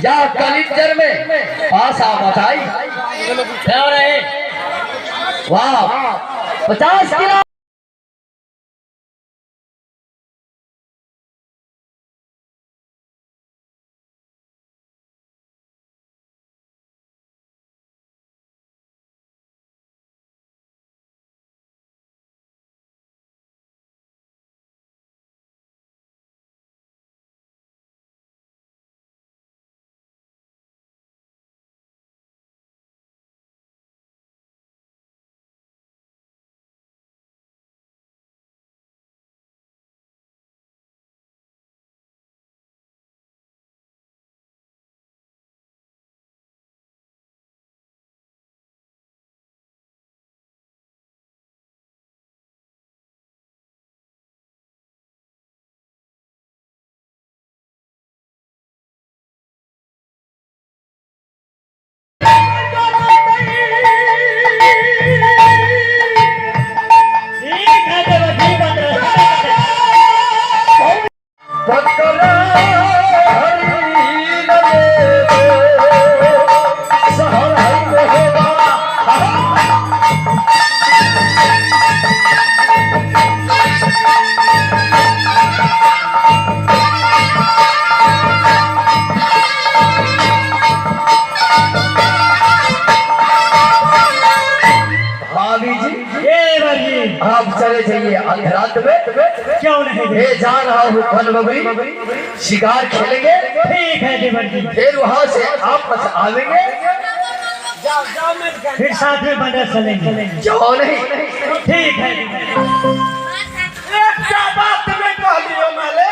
या कलिंजर में आशा मचाई वाह 50 किलो आप चले जाइए अंधरात में। क्यों नहीं? ये जा रहा हूँ वन बबरी, शिकार खेलेंगे। ठीक है देवर जी। फिर वहाँ से आपस आवेंगे, फिर साथ में बंदर चलेंगे। क्यों नहीं? ठीक है। एक बात में कह लियो माले,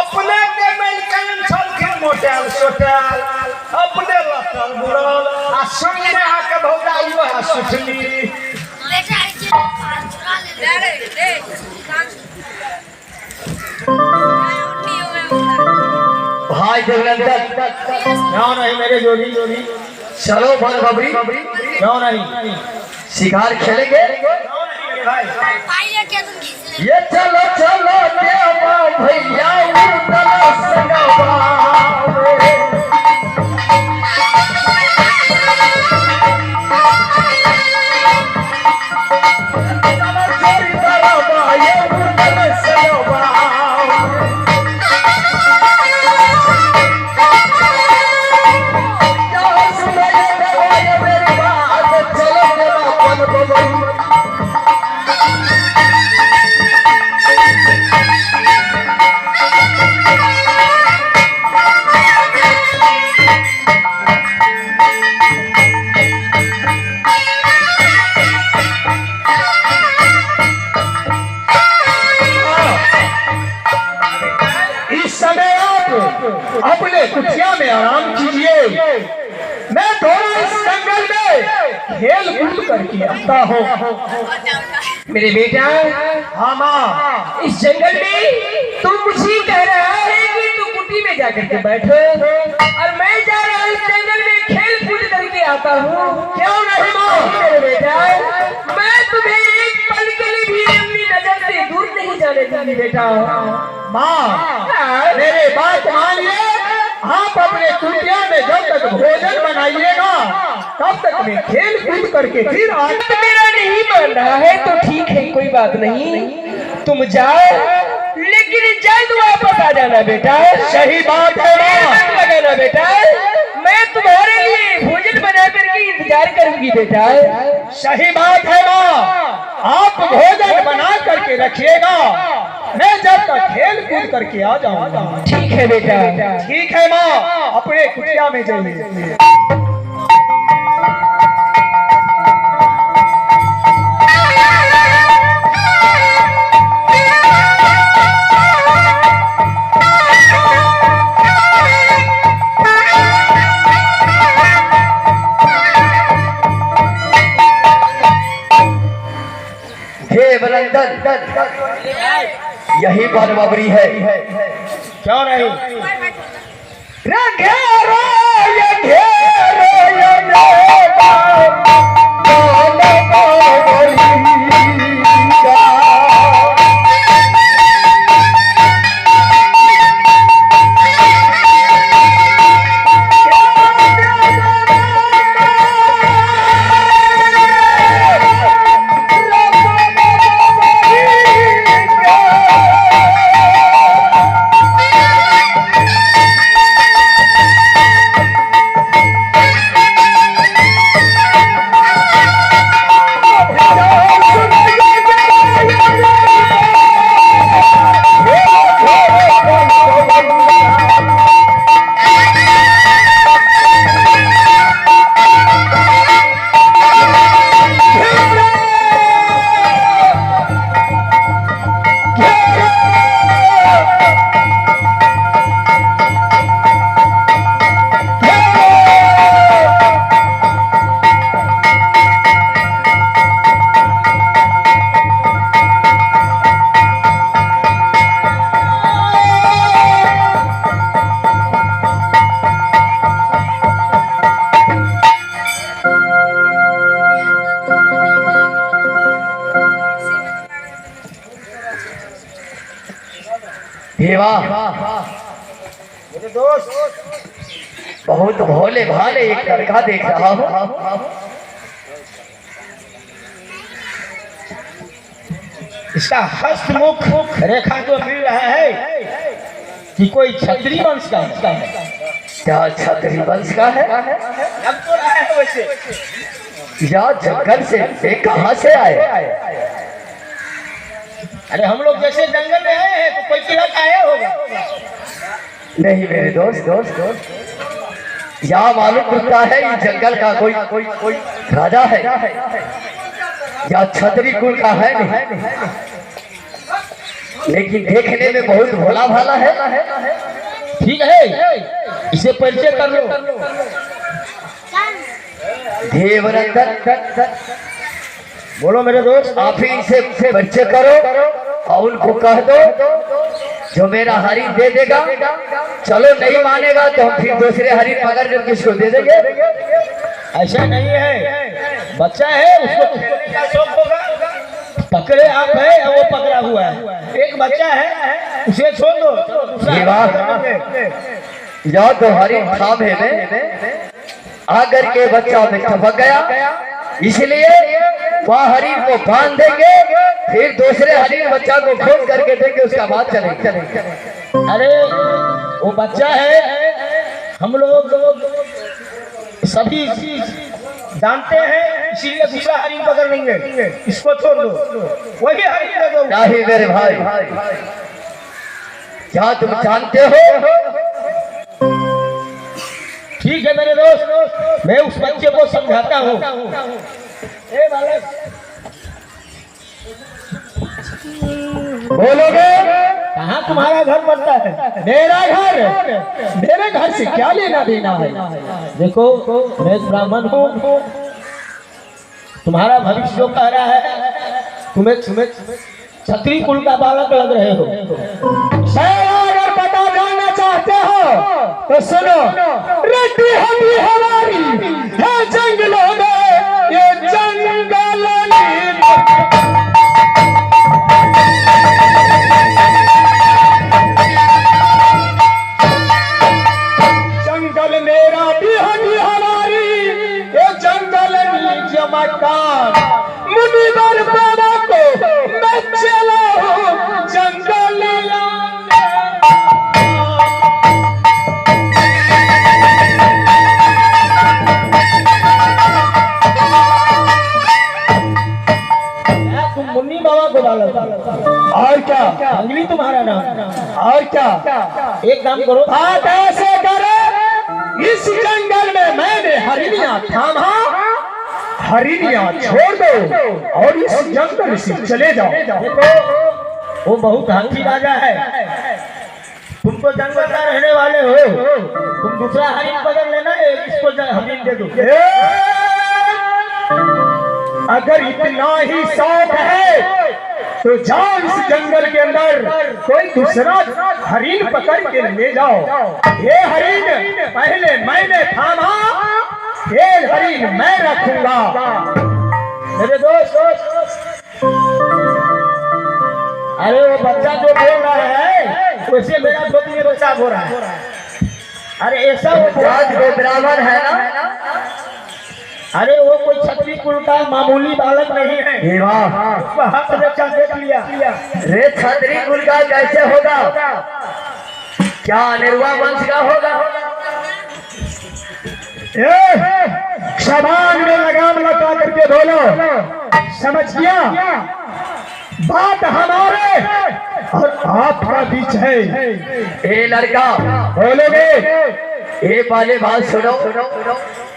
अपने के मेलकन छलखिन मोटेल सोटेल, अपने लतर बुड़ल आ सुनने आके भौजाइयो है सुथनी। भाई देवनंदन, क्यों नहीं मेरे जोड़ी? चलो वन बबरी, क्यों नहीं? शिकार खेलेंगे। ये चलो चलो देवा भैया उतला संगवा अपने कुटिया में आराम कीजिए। मैं थोड़ा इस जंगल में खेल कूद करके आता हूँ। मेरे बेटा, हाँ माँ, इस जंगल में तू मुझे कह रहा है कि तू कुटी में जाकर के बैठो, और मैं जा रहा हूँ इस जंगल में खेल कूद करके आता हूँ। क्यों नहीं माँ? मेरे बेटा, मैं तुम्हें एक पल के लिए भी अपनी नजर से दूर नहीं जाने दूंगी बेटा। माँ मेरे बात मानिए, आप अपने कुटिया में जब तक भोजन बनाइएगा तब तक मैं खेल कूद करके फिर मेरा नहीं मान रहा है तो ठीक है, कोई बात नहीं, तुम जाओ, लेकिन जल्द वापस आ जाना बेटा। सही बात है मत लगाना बेटा, मैं तुम्हारे लिए भोजन बना करके इंतजार करूंगी बेटा। सही बात है माँ, आप भोजन बना करके रखिएगा, मैं जब तक खेल कूद करके आ जाऊंगा। ठीक है बेटा। ठीक है माँ, अपने कुटिया में जाइए। यही बनबरी है। क्यों नहीं? रे घेरो ये घेरो ये नेवा, बोले बोली का। देवा मेरे दोस्त, बहुत भोले भाले एक लड़का देख रहा हूँ। इसका हस्तमुख रेखा तो मिल रहा है कि कोई क्षत्रिय वंश का है। क्या क्षत्रिय वंश का है? लग तो रहा है वैसे। या जंगल से कहाँ से आए? अरे हम लोग जैसे जंगल में हैं तो कोई किला आया होगा। नहीं मेरे दोस्त, या मालूम पड़ता है ये जंगल का कोई राजा है या क्षत्रिय कुल का है नहीं, लेकिन देखने में बहुत भोला भाला है। ठीक है, इसे परिचय कर लो। देवरंदन, बोलो मेरे दोस्त। आप ही इसे परिचय करो और उनको कह दो जो मेरा हरिन दे देगा। चलो नहीं मानेगा तो हम फिर दूसरे हरिन पकड़ कर किसको दे देंगे। ऐसा नहीं है, बच्चा है उसको खेलने का शौक होगा। पकड़े आप है और वो पकड़ा हुआ है, एक बच्चा है उसे छोड़ दो। या तो हरिन थामे में आकर के बच्चा में टपक गया, इसलिए वह हरिन को बांध देंगे, फिर दूसरे हरिन बच्चा को खोज करके देंगे, उसका बात चलेंगे। अरे वो बच्चा है, हम लोग सभी जानते हैं, इसीलिए दूसरा हरिन पकड़ लेंगे। इसको छोड़ दो, वही हरिन दे दो। नहीं मेरे भाई, क्या तुम जानते हो? ठीक है मेरे दोस्त, मैं उस बच्चे को समझाता हूँ। ए बालक, बोलोगे? कहाँ तुम्हारा घर पड़ता है? मेरा घर, मेरे घर से क्या लेना देना है? देखो मैं ब्राह्मण हूँ, तुम्हारा भविष्य जो कह रहा है, तुम्हें क्षत्रिय कुल का बालक लग रहे हो। अगर पता जानना चाहते हो तो सुनो, रेड्डी हमी हमारी है जंगलों में, ये जंगल जंगल मेरा भी हमी हमारी, ये जंगल नीच मकान मुनिवर बाबा को मैं चला हूँ जंगल। तुम मुन्नी बाबा को बालक, और क्या? अंजलि तुम्हारा नाम। और क्या? एक काम करो, आप ऐसे करो, इस जंगल में मैंने हरिणियां थामा, हरिणियां छोड़ दो और इस जंगल से चले जाओ। देखो वो बहुत हाथी राजा है, तुम तो जंगल का रहने वाले हो, तुम दूसरा हरिन पकड़ लेना, इसको हरिन दे दो। अगर इतना ही शौक है तो जाओ इस जंगल के अंदर कोई दूसरा हरिन पकड़ के ले जाओ। ये हरिन पहले मैंने थामा, ये हरिन मैं रखूंगा। मेरे दोस्त, अरे वो बच्चा जो बोल रहा है उसे मेरा धोती में बच्चा बोल रहा है। अरे ऐसा वो जात को बराबर है ना। अरे वो कोई छतरी कुल का मामूली बालक नहीं है। ये वाह, हाथ से बच्चा देख लिया। रे छतरी कुल का कैसे होगा? क्या अनिर्वा वंश का होगा? जबान में लगाम लगा करके बोलो, समझ गया? बात हमारे और आपका बीच है। ए लड़का, बोलोगे? ये वाले बात सुनो।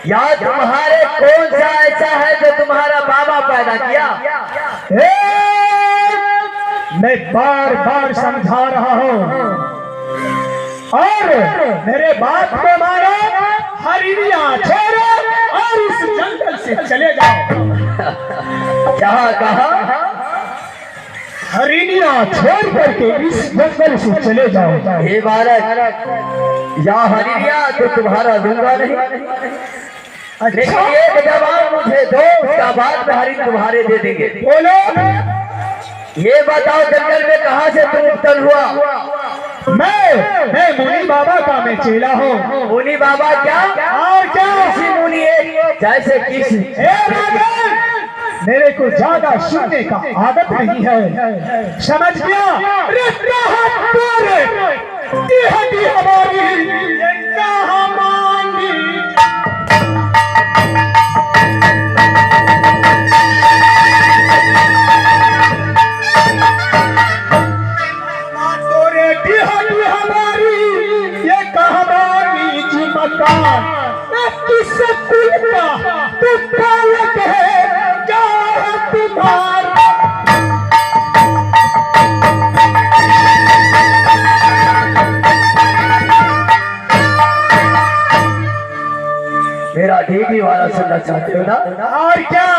या तुम्हारे कौन सा ऐसा है जो तुम्हारा बाबा पैदा किया? मैं बार बार समझा रहा हूँ और मेरे बात को मानो, हरिया छोड़ो और इस जंगल से चले जाओ। क्या कहा? हरिया छोड़ करके इस जंगल से चले जाओ। हे बालक, या हरिया तो तुम्हारा दूंगा नहीं, लेकिन एक जवाब मुझे दो, उसका बाद में हरिन तुम्हारे दे देंगे। बोलो। ये बताओ जंगल में कहाँ से तुम उत्पन्न हुआ? मैं मुनि बाबा का मैं चेला हूँ। मुनि बाबा क्या? और क्या? किसी मुनि एक जैसे किस? हे राजन, मेरे को ज्यादा सुनने का आदत नहीं है, समझ गया? हमारी ये कहानी जी मकान किस कुल का तू पालक है, क्या है तुम्हारा? मेरा ढीठी वाला सुनना चाहते हो ना? और क्या?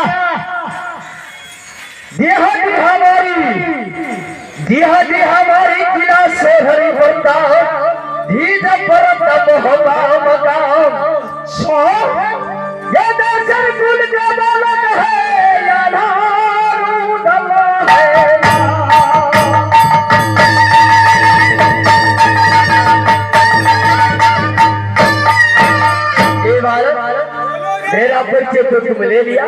देहाती हमारी किला से हरी होता धीज पर तब होगा मकाम। सो ये दर्शन कुल का बालक है या नारू दल्ला है ना। ये बालक, मेरा परिचय तो तुम ले लिया,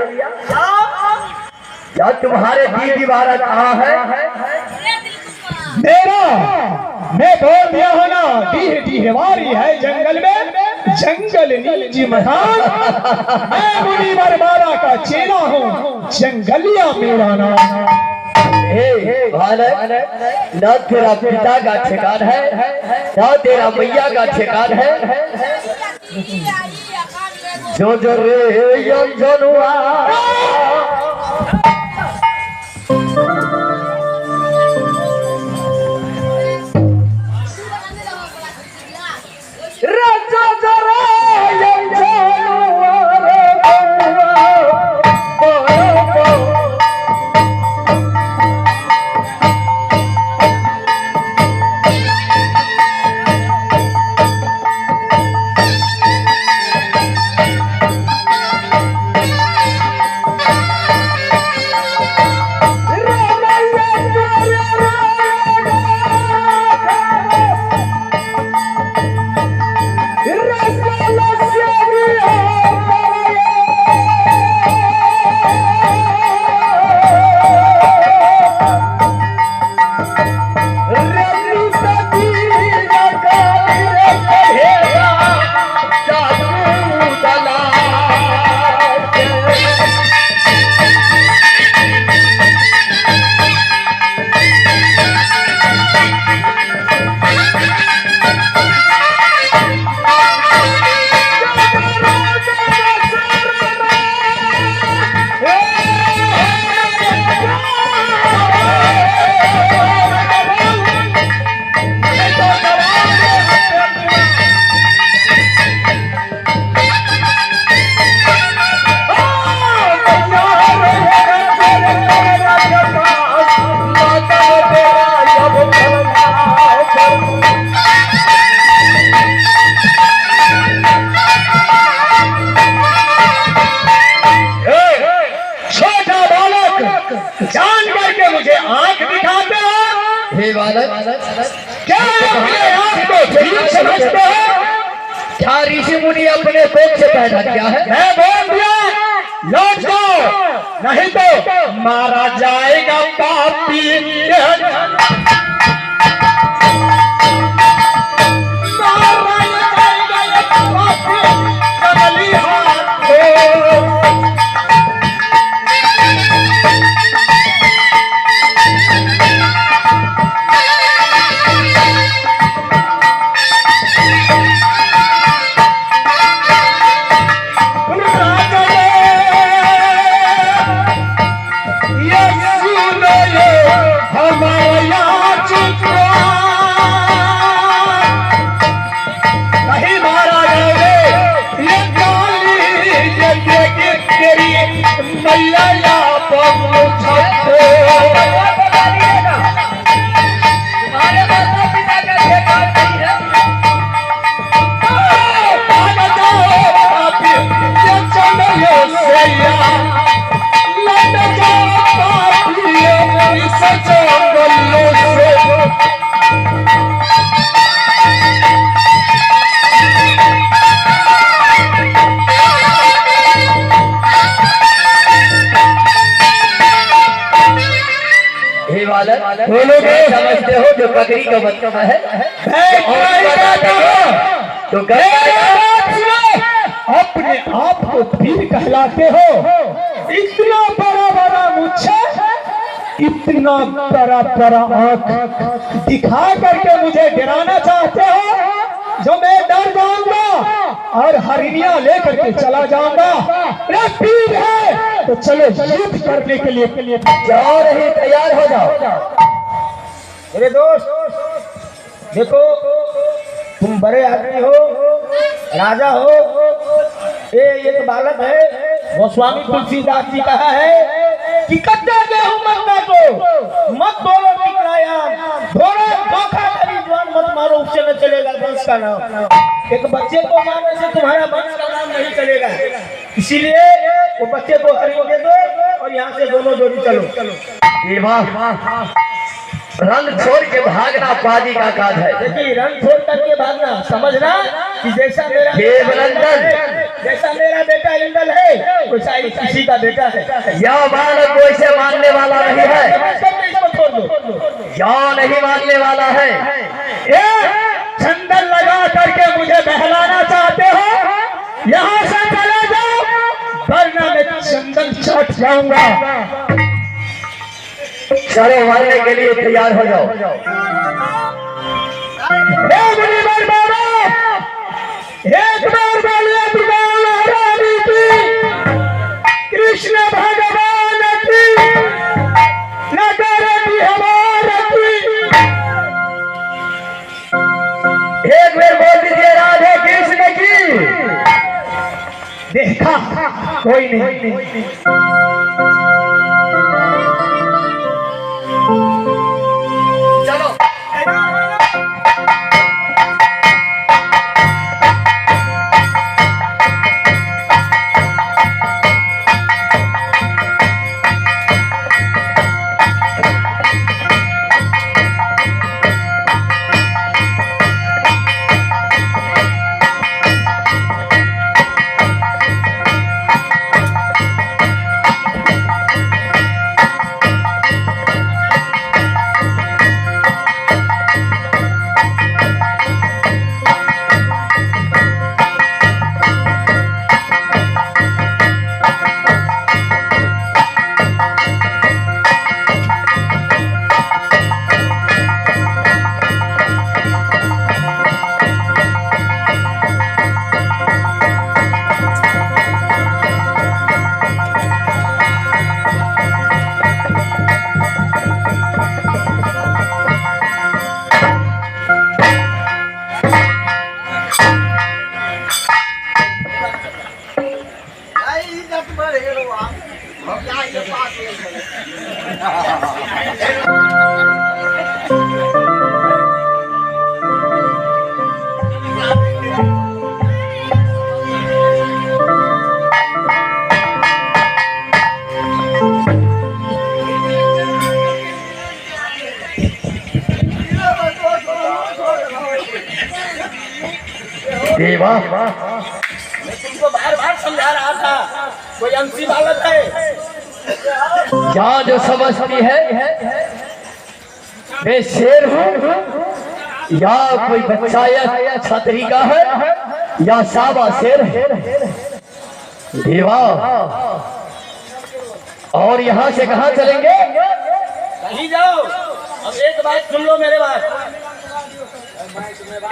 क्या तुम्हारे दीदी बारा कहाँ है? मेरा मैं बोल दिया हो ना, दीहवारी है जंगल में, जंगल नीजी मकान। मैं मुनि बरबारा का चेला हूँ, जंगलिया मेरा नाम। बालक, न तेरा पिता का ठिकान है न तेरा मैया का ठिकान है। जो जो रे जनुआ राजा जरा बालक, क्या अपने आप को ठीक समझते हो? क्या ऋषि मुनि अपने कोख से पैदा किया है? मैं बोल दिया लौट जाओ, नहीं तो मारा जाएगा पापी। मारा जाएगा ये पापी, कमली हाथ को। बोलोगे समझते हो जो बकरी का बच्चा है तो अपने आप को पीर कहलाते हो। इतना बड़ा बड़ा मुझे, इतना बड़ा बड़ा आंख दिखा करके मुझे डराना चाहते हो, जो मैं डर जाऊंगा और हरिणियां लेकर के चला जाऊंगा। अरे पीर है तो चलो युद्ध करने के लिए जाओ, नहीं तैयार हो जाओ। मेरे दोस्त देखो, तुम बड़े आदमी हो, राजा हो, ये एक बालक है। गोस्वामी तुलसीदास जी कहा है कि कच्चा गेहूं मत काटो, मत बोलो टिकराया, थोड़ा धोखा करी जवान मत मारो, उससे न चलेगा वंश का नाम। एक बच्चे को मारने से तुम्हारा वंश का नाम नहीं चलेगा, इसीलिए वो बच्चे को हरी दे दो और यहाँ से दोनों जोड़ी चलो। रंग छोड़ के भागना पाजी का काज है। देखिए, रंग छोड़ करके भागना, समझना कि जैसा मेरा बेटा इंदल है वैसा ही किसी का बेटा है। यह बालक कोई से मानने वाला नहीं है, इसको छोड़ दो। यह नहीं मानने वाला है। चंदन लगा करके मुझे बहलाना चाहते हो, यहाँ से चले जाओ वरना मैं चंदन चाट जाऊंगा। चलो, मारने के लिए तैयार हो जाओ। एक बार बोलिए रानी की, कृष्ण भगवान की, नगर की हमारा की। एक बार बोल दीजिए राधे कृष्ण की। देखा कोई नहीं। देवा मैं तुमको बार बार समझा रहा था, कोई अंशी बालक है। यहाँ जो समझती है मैं शेर हूँ या कोई बच्चा या छतरी का है या सावा शेर है देवा। और यहाँ से कहाँ चलेंगे? कहीं जाओ। अब एक बात सुन लो, मेरे बात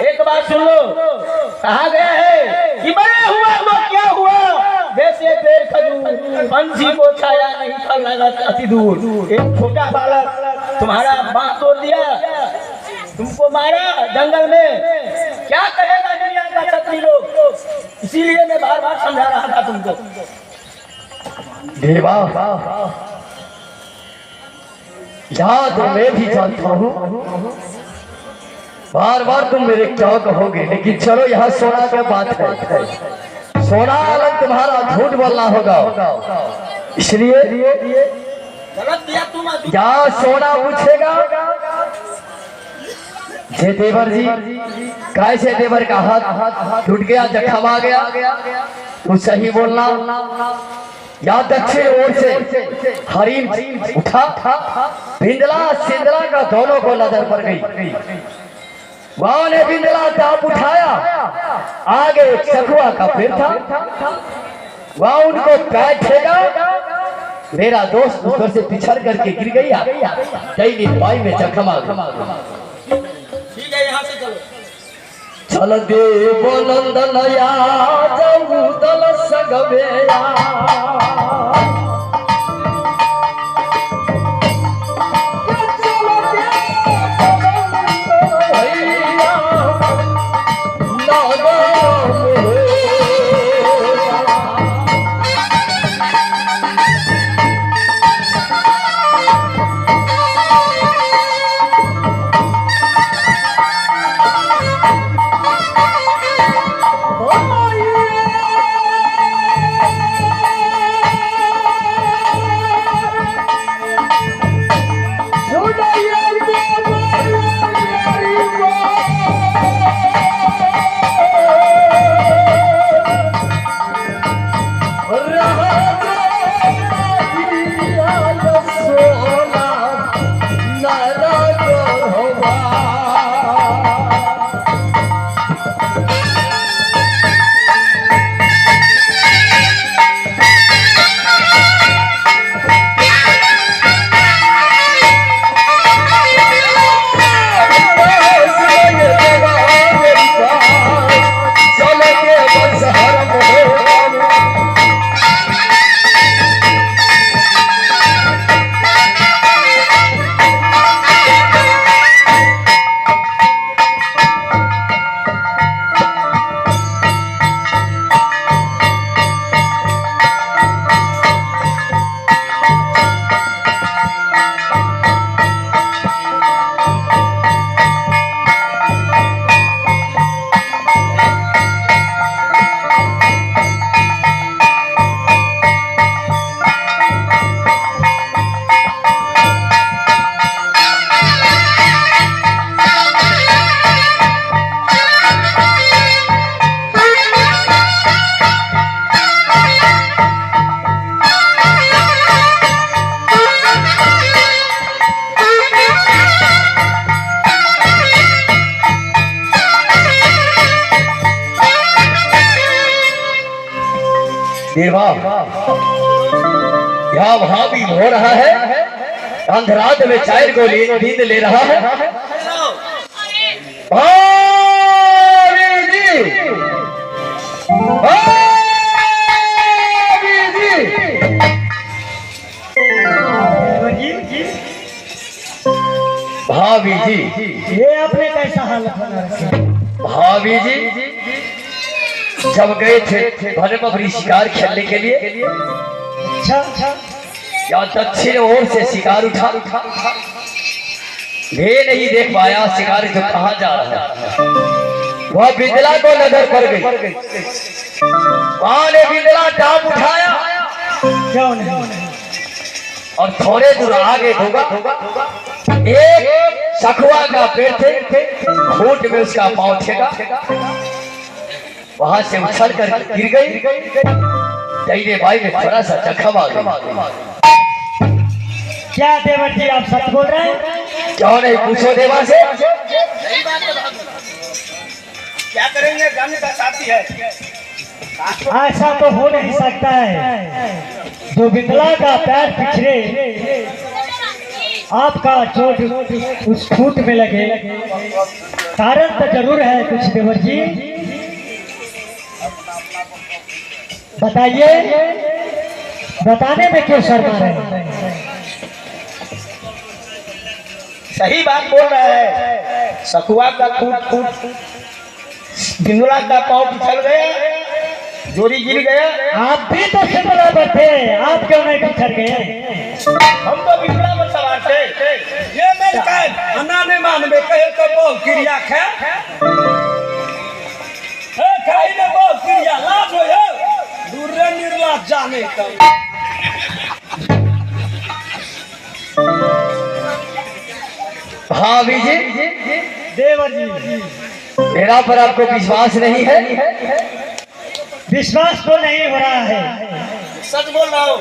एक बात सुन लो। कहा गया है कि बड़े हुआ वो क्या हुआ, जैसे पेड़ खजूर पंछी को छाया नहीं फल लगा अति दूर। एक छोटा बालक तुम्हारा बांह तोड़ दिया, तुमको मारा जंगल में, क्या कहेगा दुनिया का छतरी लोग? इसीलिए मैं बार बार समझा रहा था तुमको। देवा यहाँ तो मैं भी जानता हूँ, बार बार तुम मेरे क्या कहोगे, लेकिन चलो यहाँ सोना की बात है। सोना अलग तुम्हारा झूठ बोलना होगा, इसलिए गलत दिया तुम। यहाँ सोना पूछेगा जे देवर जी कैसे देवर का हाथ टूट गया, जख्म आ गया, तू सही बोलना। या दक्षिण ओर से हरिम उठा, बिंदला सिंदला का दोनों को नजर पड़ गई। वहां ने बिंदला टाप उठाया, आगे एक सखुआ का पेड़ था, वहां उनको पैर फेंका, मेरा दोस्त ऊपर से पिछड़ करके गिर गया, कई पाई में जख्म आ गया। ठीक है, यहाँ से चलो। चल देव नंदनया जाऊ दल सगवेया, देवा यहाँ वहां भी हो रहा है, अंधरात में चार को नींद ले रहा है। भाभी जी ये आपने कैसा हालत बना रखा? भाभी जी जब गए थे भरमभरी शिकार खेलने के लिए, अच्छा या दक्षिण ओर से शिकार उठा, मैं नहीं देख पाया शिकार जो कहाँ जा रहा है। वह बिंदला को नजर पड़ गई, वहां ने बिंदला टाप उठाया, क्यों नहीं? और थोड़े दूर आगे होगा एक सखुआ का पेड़ थे, खूंट में उसका पांव ठेका, वहां से उछल कर गिर गई। दाहिने बाई में थोड़ा सा जख्म आ गया। क्या देवर जी आप सच बोल रहे हैं? क्यों नहीं पूछो देवा से। सही बात है बाबू। क्या करेंगे जाने का साथी है। ऐसा तो हो नहीं सकता है। जो बिंदला का पैर पिछड़े आपका चोट उस फूट में लगे, कारण तो जरूर है कुछ देवर जी, बताइए। बताने में क्यों शर्मा रहे हैं? सही बात बोल रहा है। सखुआ का फूट बिंदुला का पाँव पिछल गया, जोड़ी गिर गया। आप भी तो सिंदला पर थे, आप क्यों नहीं पिछड़ गए? हम तो बिंदुला पर सवार थे। ये मेरे का अन्ना ने मानबे कहे तो बहुत क्रिया है। खाई में बहुत क्रिया लाभ हो दूर रे निर्लाज जाने का। हाँ विजय देवर जी मेरा पर आपको विश्वास नहीं है? विश्वास तो नहीं हो रहा है। सच बोल रहा हूँ।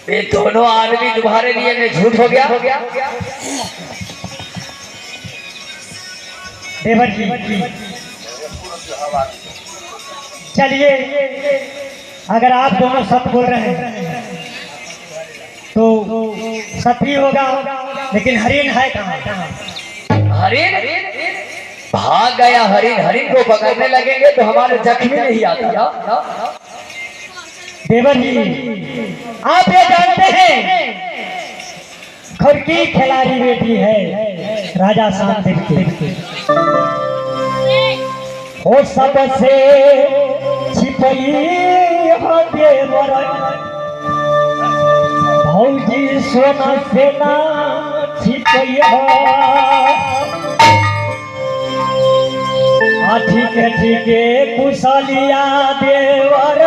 ये दोनों आदमी तुम्हारे लिए में झूठ हो गया। देवर जी चलिए, अगर आप दोनों सच बोल रहे हैं तो सच ही होगा, लेकिन हरिण है कहाँ? हरिण भाग गया। हरिण हरिण को पकड़ने लगेंगे तो हमारे जख्मी नहीं आता। देवर जी आप ये जानते हैं घर की खिलाड़ी बेटी है राजा शांतिव की, हो सबसे छिपई हो देवर भौजी सोना सेना छिपई हो। ठीक है कुशलिया देवर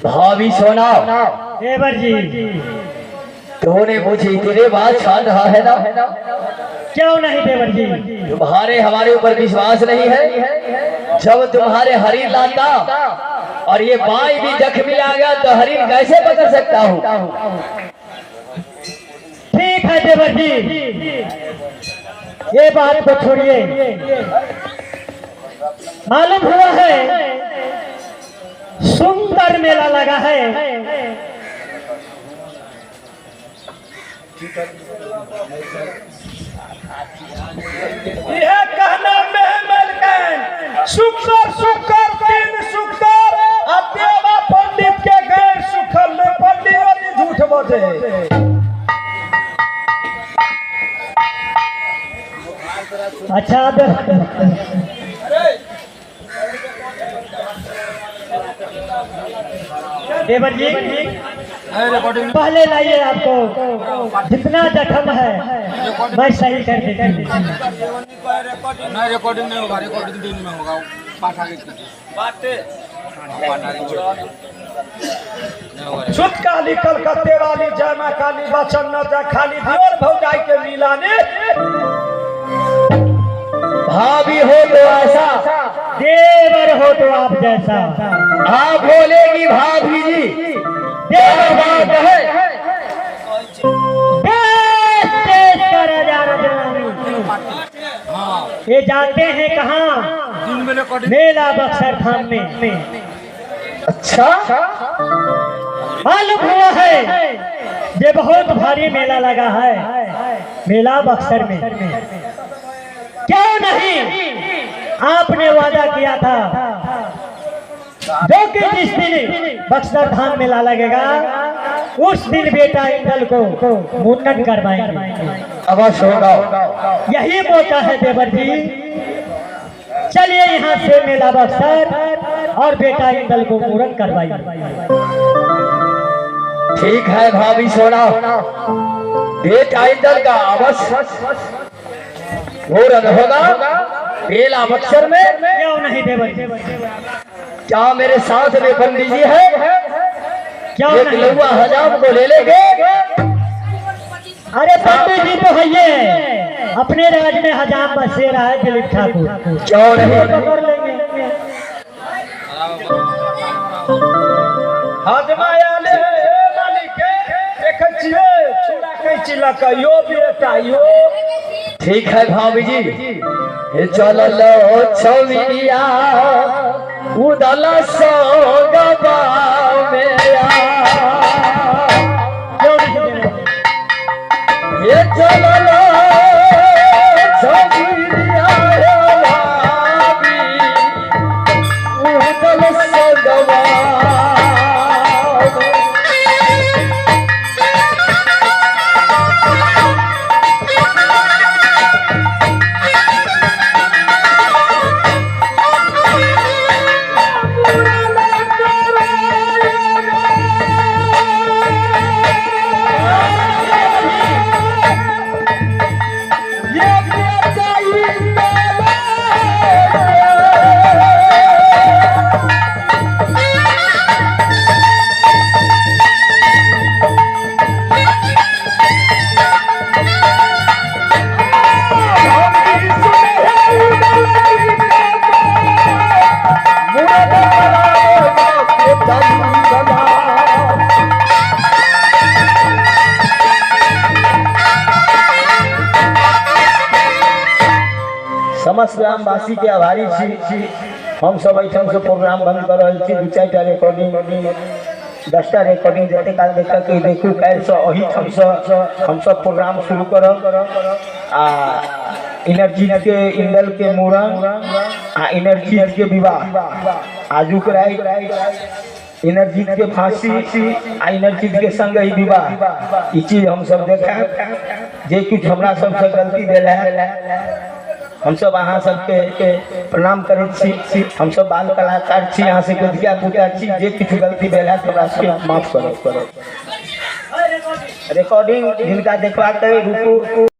भाभी सोना देवर जी तूने मुझे इतने बात छान रहा है ना, क्यों नहीं देवर जी? तुम्हारे हमारे ऊपर विश्वास नहीं है? जब तुम्हारे हरिण लाता और ये बाई भी जख्मी आ गया तो हरिण कैसे पकड़ सकता हूँ? ठीक है देवर जी, ये बात को छोड़िए। मालूम हुआ है सुंदर मेला लगा है। यह कहना में मलकन सुखर सुखर तीन सुखर अदेवा पंडित के गैर सुखल में पंडित वाली झूठ बोले। अच्छा देवर जी पहले लाइए, आपको जितना जख्म है मैं सही कर देती हूँ। रिकॉर्डिंग नहीं होगा, रिकॉर्डिंग दिन में होगा। पाठ आगे छुत काली कलकत्ते वाली जय मां काली बचन न जा खाली दियोर भौजाई के मिलाने। भाभी हो तो ऐसा, देवर हो तो आप जैसा। आप बोलेगी भाभी जी, देवर बात है। देश का राजा ये जाते हैं कहाँ? दिन में रिकॉर्डिंग मेला बक्सर धाम में। अच्छा, मालूम हुआ है ये बहुत भारी मेला लगा है मेला बक्सर में। क्यों नहीं आपने वादा किया था जो कि जिस दिन बक्सर धाम मेला लगेगा उस दिन बेटा इंदल को मुंडन करवाएंगे। अवश्य होगा। यही मौका है देवर जी, चलिए यहाँ से मेला बक्सर और बेटा इंदल को मुंडन करवाइए। ठीक है भाभी सोना, बेटा इंदल का अवश्य मुहूर्त होगा मेला बक्सर में। क्यों नहीं देवर जी? क्या मेरे साथ में पंडित जी है? क्यों एक नहीं? लौआ हजाम को ले लेंगे। अरे पंडित जी तो है, अपने राज में हजाम बसे रहा है दिलीप ठाकुर। क्यों नहीं? पकड़ लेंगे। हजमाया ले मालिक एक चिए छुड़ा के चिला का यो बेटा यो। ठीक है भाभी जी, हे चलो लो छविया उदल सोगबा मेरा। क्यों नहीं देवर? ये चलो लो छविया भाभी उदल सोगबा। समस्त ग्रामवासी के आभारी छी। हम सब एठाम से प्रोग्राम बंद कर रहल छी। 2-4टा रिकॉर्डिंग 10टा रिकॉर्डिंग जते काल देखू काल से अही हम सब प्रोग्राम शुरू करब। आ इनर्जीत के इंदल के मुरन आ इनर्जीत के विवाह आजुक रात इनर्जीत के फांसी आ इनर्जीत के संग ही विवाह। ई चीज हम सब देखा जे कुछ हमरा सबसे गलती भेल है हम सब अहाँ सबके प्रणाम करैत छी। हम सब बाल कलाकार छी, अहाँ सबके धिया पुता छी। जे किछु गलती भेल है हमरा सबके माफ करो। रिकॉर्डिंग जिनका देखबाक है रुकू।